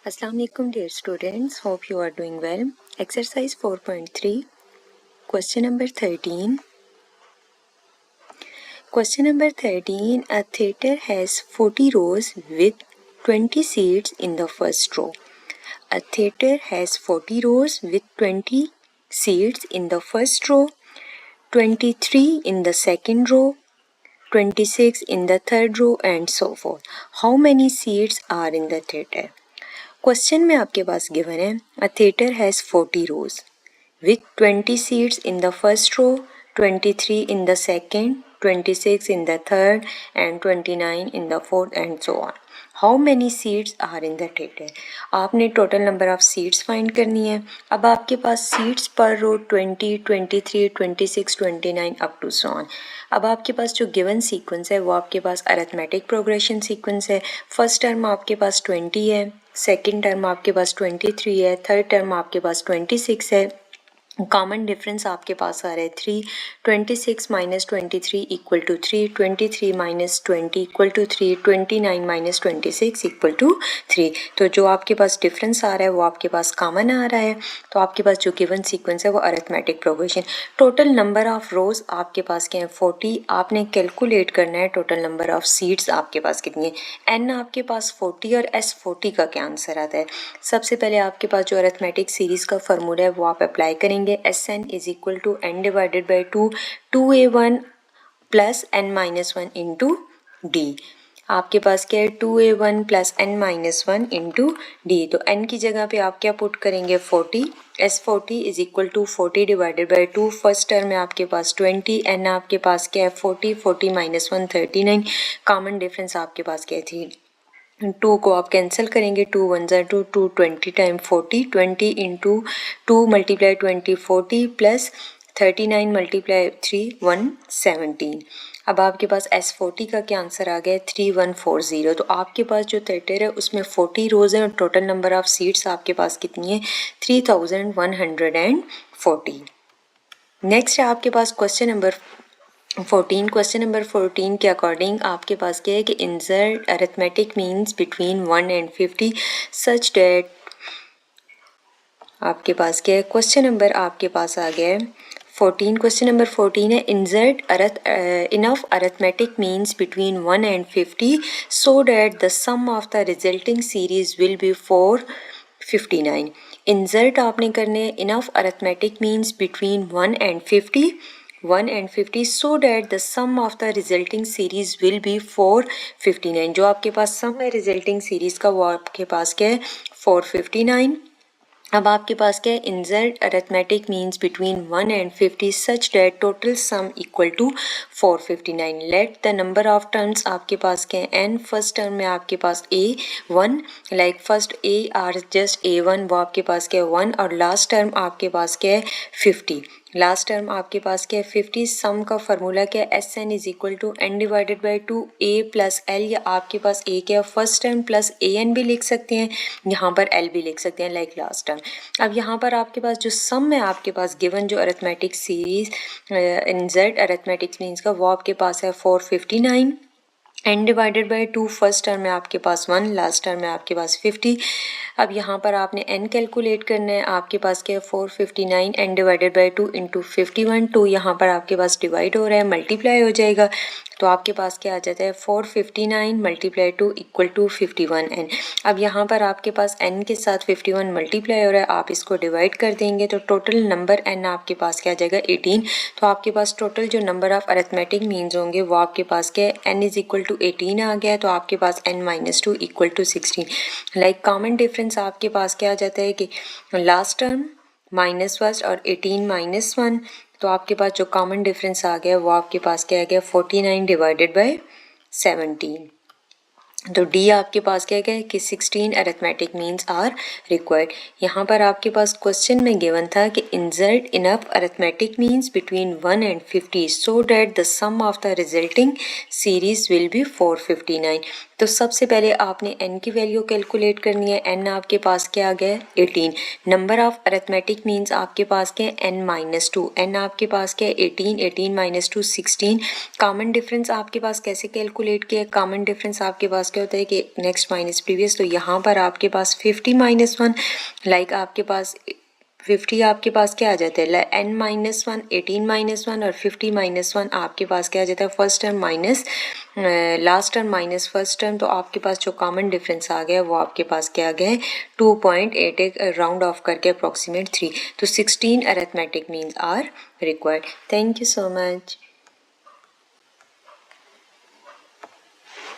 Assalamu alaikum dear students, hope you are doing well. Exercise 4.3, question number 13. Question number 13, a theatre has 40 rows with 20 seats in the first row. A theatre has 40 rows with 20 seats in the first row, 23 in the second row, 26 in the third row and so forth. How many seats are in the theatre? Question में आपके पास given है a theatre has 40 rows with 20 seats in the first row, 23 in the second, 26 in the third and 29 in the fourth and so on. How many seats are in the theatre? आपने total number of seats find करनी है. अब आपके पास seats पर रो 20, 23, 26, 29 up to so on. अब आपके पास जो given sequence है वो आपके पास अरिथमेटिक प्रोग्रेशन सीक्वेंस है. फर्स्ट टर्म आपके पास 20 है, सेकेंड टर्म आपके पास 23 है, थर्ड टर्म आपके पास 26 है. कॉमन डिफरेंस आपके पास आ रहा है 3, 26 minus 23 equal to 3, 23 minus 20 equal to 3, 29 minus 26 equal to 3. तो जो आपके पास डिफरेंस आ रहा है वो आपके पास कॉमन आ रहा है. तो आपके पास जो गिवन सीक्वेंस है वो arithmetic progression. Total number of रोज आपके पास क्या है 40. आपने कैलकुलेट करना है टोटल नंबर ऑफ सीट्स आपके पास कितनी है. एन आपके पास 40 और एस 40 का क्या आंसर आता है. सबसे पहले आपके पास जो अरिथमेटिक सीरीज का फॉर्मूला है वो आप अप्लाई करेंगे. Sn is equal to n divided by 2, 2a1 plus n minus 1 into D. आपके पास क्या है 2a1 plus n minus 1 into D. तो n की जगह पे आप क्या पुट करेंगे 40. S40 is equal to 40 divided by 2. First term में आपके पास 20, n आपके पास क्या है 40, 40 माइनस 1 39. कॉमन डिफरेंस आपके पास क्या थी 2 को आप कैंसिल करेंगे. 2 1 ज़ा 2, 2 20 time 40, 20 into 2 multiply 20 40 plus 39 multiply 3 117. अब आपके पास S40 का क्या आंसर आ गया 3140. तो आपके पास जो थिएटर है उसमें 40 रोज़ हैं और टोटल नंबर ऑफ सीट्स आपके पास कितनी है 3140. नेक्स्ट है आपके पास क्वेश्चन नंबर 14. क्वेश्चन नंबर 14 के अकॉर्डिंग आपके पास क्या है कि insert arithmetic means between 1 and 50 such that. आपके पास क्या है क्वेश्चन नंबर आपके पास आ गया है 14. क्वेश्चन नंबर 14 है insert enough arithmetic means between 1 and 50 so that the sum of the resulting series will be 459. Insert आपने करने enough arithmetic means between 1 and 50 so that the sum of the resulting series will be 459. जो आपके पास सम है resulting series का वो आपके पास क्या है 459. अब आपके पास क्या है insert arithmetic means between 1 and 50 such that total sum equal to 459. Let the number of terms आपके पास क्या है एन. फर्स्ट टर्म में आपके पास A1 like first A are just A1 वो आपके पास क्या है 1 और लास्ट टर्म आपके पास क्या है 50. लास्ट टर्म आपके पास क्या है 50. सम का फार्मूला क्या है Sn is equal to n divided by 2 a plus L. या आपके पास a क्या है फर्स्ट टर्म प्लस an भी लिख सकते हैं, यहाँ पर l भी लिख सकते हैं लाइक लास्ट टर्म. अब यहाँ पर आपके पास जो सम है आपके पास गिवन जो arithmetic series insert arithmetic means का वो आपके पास है 459. n divided by 2 first term में आपके पास 1, लास्ट टर्म में आपके पास 50. अब यहाँ पर आपने n कैलकुलेट करना है. आपके पास क्या है 459 n डिवाइडेड बाई 2 इंटू 51. 2 यहाँ पर आपके पास डिवाइड हो रहा है मल्टीप्लाई हो जाएगा. तो आपके पास क्या आ जाता है 459 मल्टीप्लाई 2 इक्वल टू 51n. अब यहाँ पर आपके पास n के साथ 51 मल्टीप्लाई हो रहा है. आप इसको डिवाइड कर देंगे तो टोटल नंबर n आपके पास क्या आ जाएगा 18. तो आपके पास टोटल जो नंबर ऑफ अरिथमेटिक मीन्स होंगे वो आपके पास क्या है n इज इक्वल टू 18 आ गया. तो आपके पास n minus 2 equal to 16. Like common difference आपके पास क्या आ जाता है कि लास्ट टर्म माइनस फर्स्ट और 18 माइनस 1. तो आपके पास जो कॉमन डिफरेंस आ गया वो आपके पास क्या आ गया 49 डिवाइडेड बाय 17. तो डी आपके पास क्या है कि 16 अरिथमेटिक मीन्स आर रिक्वायर्ड. यहाँ पर आपके पास क्वेश्चन में गिवन था कि insert enough arithmetic means between 1 and 50 so that the sum of the resulting series will be 459. तो सबसे पहले आपने n की वैल्यू कैलकुलेट करनी है। n आपके पास क्या आ गया है 18। नंबर ऑफ अरिथमेटिक मीन्स आपके पास क्या है n-2। n आपके पास क्या है 18, 18 - 2 16। कॉमन डिफरेंस आपके पास कैसे कैलकुलेट किया है? कॉमन डिफरेंस आपके पास क्या होता है कि नेक्स्ट माइनस प्रीवियस, तो यहाँ पर आपके पास 50 - 1 लाइक आपके पास 50 आपके पास क्या आ जाता है n-1, 18 - 1 और 50 - 1 आपके पास क्या आ जाता है first term minus last term minus first term. तो आपके पास जो कॉमन डिफरेंस आ गया वो आपके पास क्या आ गया है 2.8, राउंड ऑफ करके अप्रॉक्सीमेट 3। तो 16 arithmetic means are required. Thank you so much.